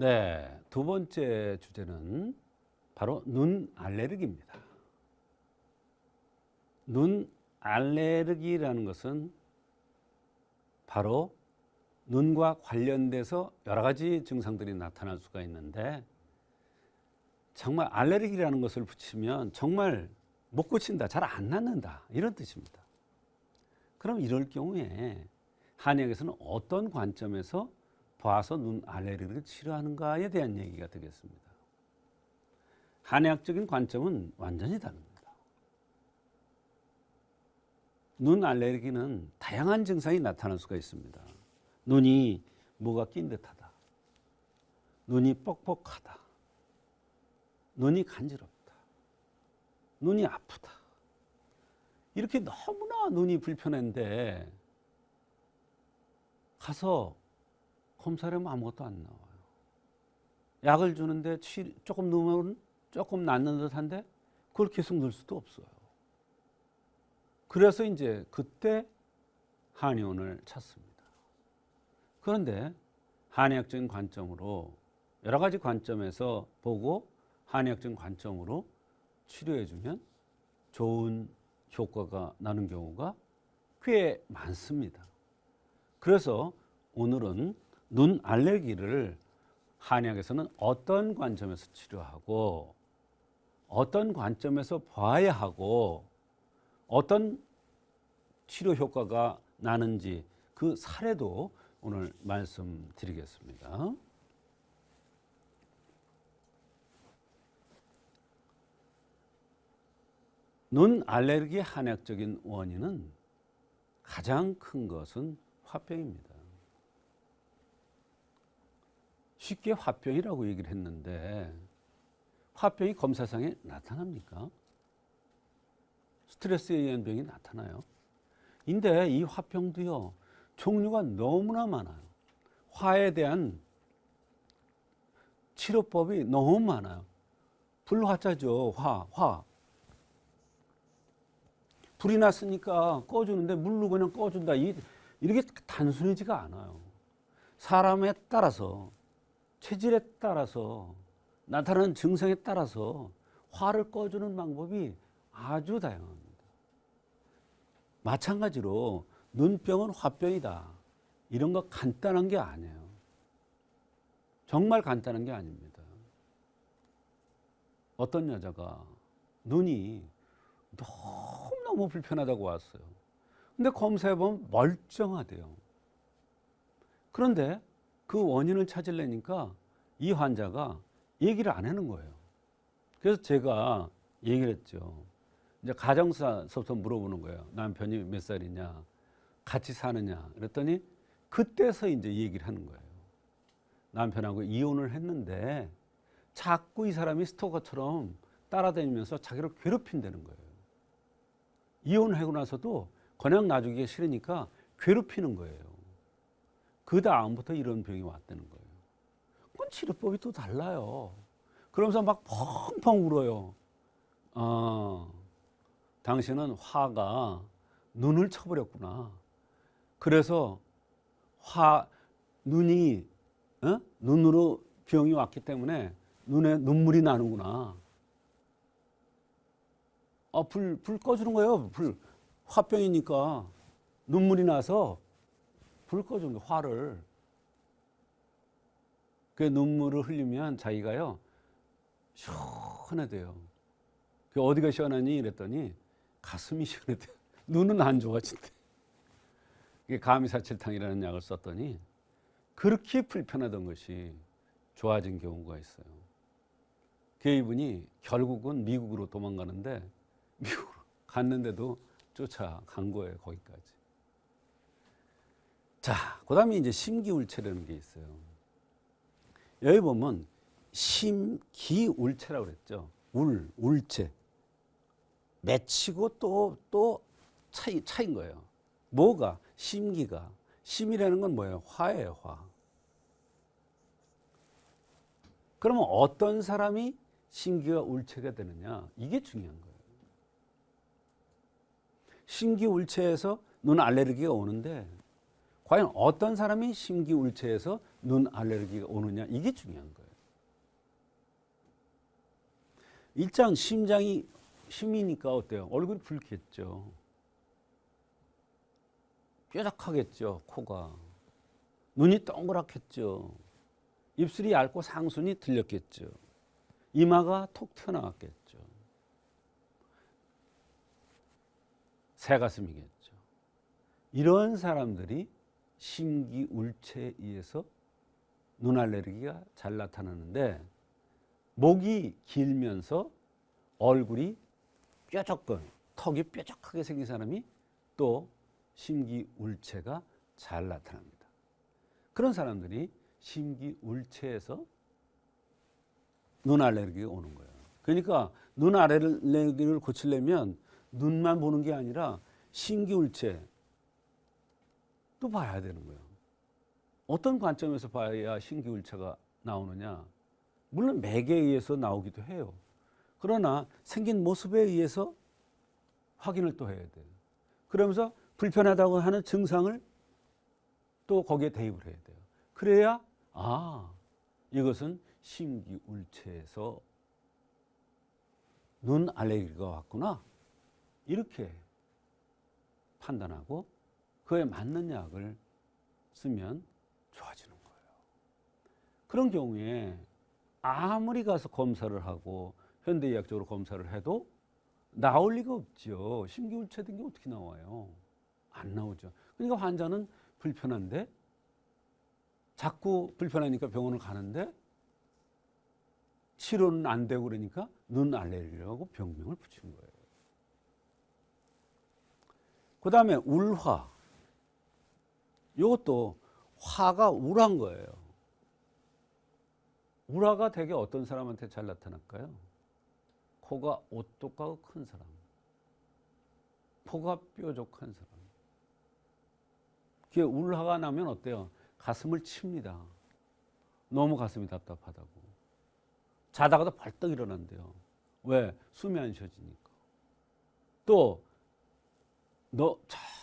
네, 두 번째 주제는 바로 눈 알레르기입니다. 눈 알레르기라는 것은 바로 눈과 관련돼서 여러 가지 증상들이 나타날 수가 있는데, 정말 알레르기라는 것을 붙이면 정말 못 고친다, 잘 안 낫는다, 이런 뜻입니다. 그럼 이럴 경우에 한의학에서는 어떤 관점에서 봐서 눈 알레르기를 치료하는가에 대한 얘기가 되겠습니다. 한의학적인 관점은 완전히 다릅니다. 눈 알레르기는 다양한 증상이 나타날 수가 있습니다. 눈이 뭐가 낀 듯하다, 눈이 뻑뻑하다, 눈이 간지럽다, 눈이 아프다, 이렇게 너무나 눈이 불편한데 가서 검사를 하면 아무것도 안 나와요. 약을 주는데 조금 넣으면 조금 낫는 듯한데 그걸 계속 넣을 수도 없어요. 그래서 이제 그때 한의원을 찾습니다. 그런데 한의학적인 관점으로 여러 가지 관점에서 보고 한의학적인 관점으로 치료해주면 좋은 효과가 나는 경우가 꽤 많습니다. 그래서 오늘은 눈 알레르기를 한의학에서는 어떤 관점에서 치료하고 어떤 관점에서 봐야 하고 어떤 치료 효과가 나는지 그 사례도 오늘 말씀드리겠습니다. 눈 알레르기 한의학적인 원인은 가장 큰 것은 화병입니다. 쉽게 화병이라고 얘기를 했는데 화병이 검사상에 나타납니까? 스트레스에 의한 병이 나타나요. 근데 이 화병도요, 종류가 너무나 많아요. 화에 대한 치료법이 너무 많아요. 불화자죠. 화. 불이 났으니까 꺼주는데 물로 그냥 꺼준다, 이렇게 단순하지가 않아요. 사람에 따라서, 체질에 따라서, 나타나는 증상에 따라서 화를 꺼주는 방법이 아주 다양합니다. 마찬가지로 눈병은 화병이다, 이런 거 간단한 게 아니에요. 정말 간단한 게 아닙니다. 어떤 여자가 눈이 너무 불편하다고 왔어요. 근데 검사해보면 멀쩡하대요. 그런데 그 원인을 찾으려니까 이 환자가 얘기를 안 하는 거예요. 그래서 제가 얘기를 했죠. 이제 가정사서부터 물어보는 거예요. 남편이 몇 살이냐, 같이 사느냐. 그랬더니 그때서 이제 얘기를 하는 거예요. 남편하고 이혼을 했는데 자꾸 이 사람이 스토커처럼 따라다니면서 자기를 괴롭힌다는 거예요. 이혼하고 나서도 그냥 놔주기가 싫으니까 괴롭히는 거예요. 그 다음부터 이런 병이 왔다는 거예요. 그건 치료법이 또 달라요. 그러면서 막 펑펑 울어요. 당신은 화가 눈을 쳐버렸구나. 그래서 눈이 눈으로 병이 왔기 때문에 눈에 눈물이 나는구나. 불 꺼주는 거예요. 화병이니까 눈물이 나서 불 꺼주는 거예요. 화를. 그 눈물을 흘리면 자기가요, 시원하대요. 그 어디가 시원하니? 이랬더니 가슴이 시원하대요. 눈은 안 좋아진대. 감이사칠탕이라는 약을 썼더니 그렇게 불편하던 것이 좋아진 경우가 있어요. 그 이분이 결국은 미국으로 도망가는데 미국으로 갔는데도 쫓아간 거예요, 거기까지. 자, 그 다음에 이제 심기울체라는 게 있어요. 여기 보면 심기울체라고 그랬죠. 울체. 맺히고 또 차인 거예요. 뭐가? 심기가. 심이라는 건 뭐예요? 화예요, 화. 그러면 어떤 사람이 심기가 울체가 되느냐? 이게 중요한 거예요. 심기울체에서 눈 알레르기가 오는데 과연 어떤 사람이 심기울체에서 눈 알레르기가 오느냐, 이게 중요한 거예요. 일단 심장이 심이니까 어때요? 얼굴이 붉겠죠. 뾰족하겠죠. 코가. 눈이 동그랗겠죠. 입술이 얇고 상순이 들렸겠죠. 이마가 톡 튀어나왔겠죠. 새가슴이겠죠. 이런 사람들이 심기울체에 의해서 눈 알레르기가 잘 나타나는데, 목이 길면서 얼굴이 뾰족한, 턱이 뾰족하게 생긴 사람이 또 심기울체가 잘 나타납니다. 그런 사람들이 심기울체에서 눈 알레르기가 오는 거예요. 그러니까 눈 알레르기를 고치려면 눈만 보는 게 아니라 심기울체 또 봐야 되는 거예요. 어떤 관점에서 봐야 심기울체가 나오느냐? 물론 맥에 의해서 나오기도 해요. 그러나 생긴 모습에 의해서 확인을 또 해야 돼요. 그러면서 불편하다고 하는 증상을 또 거기에 대입을 해야 돼요. 그래야 이것은 심기울체에서 눈 알레르기가 왔구나, 이렇게 판단하고 그에 맞는 약을 쓰면 좋아지는 거예요. 그런 경우에 아무리 가서 검사를 하고 현대의학적으로 검사를 해도 나올 리가 없죠. 심기울체 된 게 어떻게 나와요? 안 나오죠. 그러니까 환자는 불편한데, 자꾸 불편하니까 병원을 가는데 치료는 안 되고 그러니까 눈 알레르기라고 병명을 붙인 거예요. 그 다음에 울화. 이것도 화가 우울한 거예요. 우라가 되게 어떤 사람한테 잘 나타날까요? 코가 오똑하고 큰 사람, 코가 뾰족한 사람. 그게 울화가 나면 어때요? 가슴을 칩니다. 너무 가슴이 답답하다고. 자다가도 벌떡 일어난대요. 왜? 숨이 안 쉬어지니까. 또 너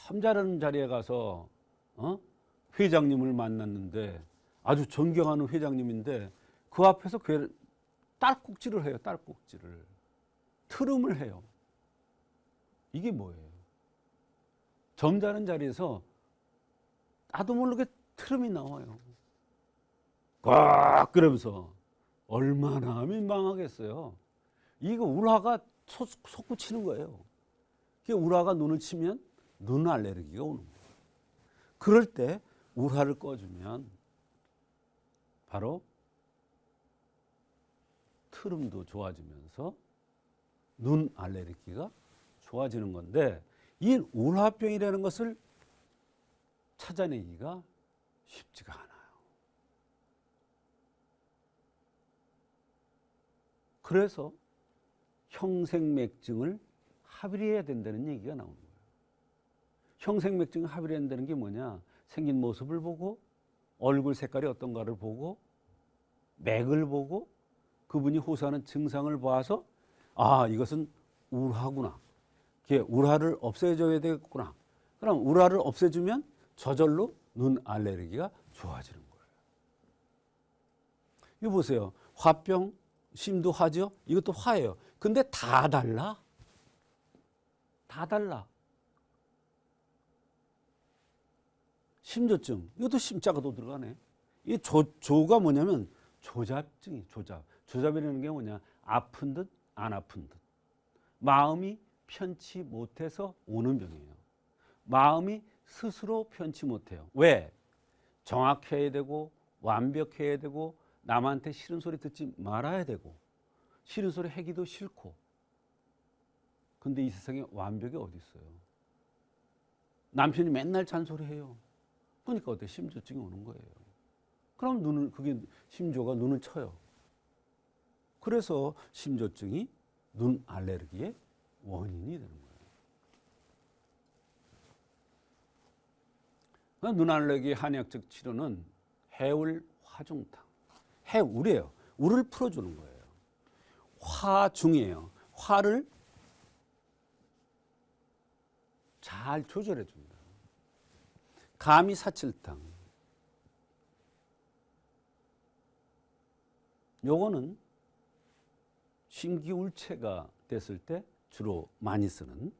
잠자는 자리에 가서 회장님을 만났는데, 아주 존경하는 회장님인데 그 앞에서 딸꾹질을 해요. 딸꾹질을. 트름을 해요. 이게 뭐예요? 점잖은 자리에서 나도 모르게 트름이 나와요. 꽉 그러면서 얼마나 민망하겠어요. 이거 울화가 솟구치는 거예요. 울화가 눈을 치면 눈 알레르기가 오는 거예요. 그럴 때 울화를 꺼주면 바로 트름도 좋아지면서 눈 알레르기가 좋아지는 건데, 이 울화병이라는 것을 찾아내기가 쉽지가 않아요. 그래서 형생맥증을 합의해야 된다는 얘기가 나오는 거예요. 형생맥증을 합의해야 된다는 게 뭐냐? 생긴 모습을 보고, 얼굴 색깔이 어떤가를 보고, 맥을 보고, 그분이 호소하는 증상을 봐서 이것은 울화구나. 이게 울화를 없애줘야 되겠구나. 그럼 울화를 없애주면 저절로 눈 알레르기가 좋아지는 거예요. 이거 보세요. 화병, 심도 화죠? 이것도 화예요. 근데 다 달라. 다 달라. 심조증, 이것도 심자가 또 들어가네. 이 조가 뭐냐면 조잡증이, 조잡. 조잡이라는 게 뭐냐? 아픈 듯 안 아픈 듯. 마음이 편치 못해서 오는 병이에요. 마음이 스스로 편치 못해요. 왜? 정확해야 되고, 완벽해야 되고, 남한테 싫은 소리 듣지 말아야 되고, 싫은 소리 하기도 싫고. 근데 이 세상에 완벽이 어디 있어요? 남편이 맨날 잔소리해요. 그러니까 어때? 심조증이 오는 거예요. 그럼 그게 심조가 눈을 쳐요. 그래서 심조증이 눈 알레르기의 원인이 되는 거예요. 눈 알레르기 한의학적 치료는 해울 화중탕. 해울이에요. 울을 풀어주는 거예요. 화중이에요. 화를 잘 조절해 줍니다. 가미사칠탕. 요거는 심기울체가 됐을 때 주로 많이 쓰는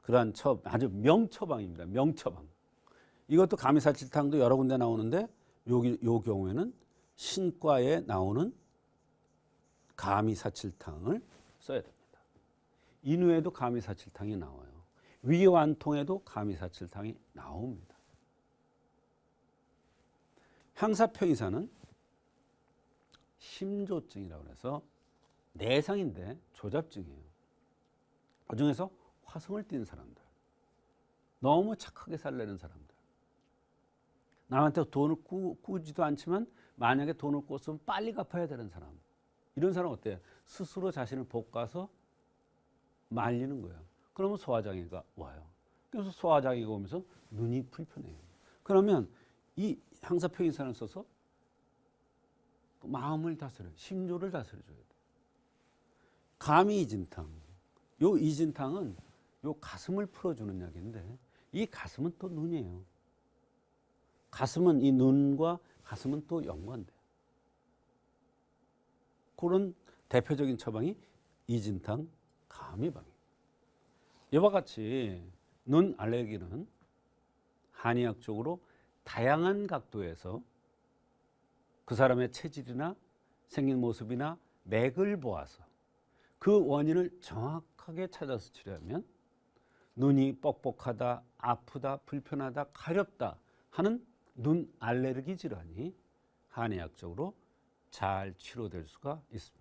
그러한 아주 명처방입니다. 명처방. 이것도 가미사칠탕도 여러 군데 나오는데 요 경우에는 신과에 나오는 가미사칠탕을 써야 됩니다. 인후에도 가미사칠탕이 나와요. 위완통에도 가미사칠탕이 나옵니다. 향사평이사는 심조증이라고 해서 내상인데 조잡증이에요. 그중에서 화성을 띈 사람들, 너무 착하게 살려는 사람들, 남한테 돈을 꾸지도 않지만 만약에 돈을 꿨으면 빨리 갚아야 되는 사람, 이런 사람 어때요? 스스로 자신을 볶아서 말리는 거예요. 그러면 소화장애가 와요. 그래서 소화장애가 오면서 눈이 불편해요. 그러면 이 향사평이산을 써서 마음을 다스려요. 심조를 다스려줘야 돼요. 가미이진탕. 요 이진탕은 요 가슴을 풀어주는 약인데 이 가슴은 또 눈이에요. 가슴은 이 눈과 가슴은 또 연관돼요. 그런 대표적인 처방이 이진탕, 가미방입니다. 이와 같이 눈 알레르기는 한의학적으로 다양한 각도에서 그 사람의 체질이나 생긴 모습이나 맥을 보아서 그 원인을 정확하게 찾아서 치료하면 눈이 뻑뻑하다, 아프다, 불편하다, 가렵다 하는 눈 알레르기 질환이 한의학적으로 잘 치료될 수가 있습니다.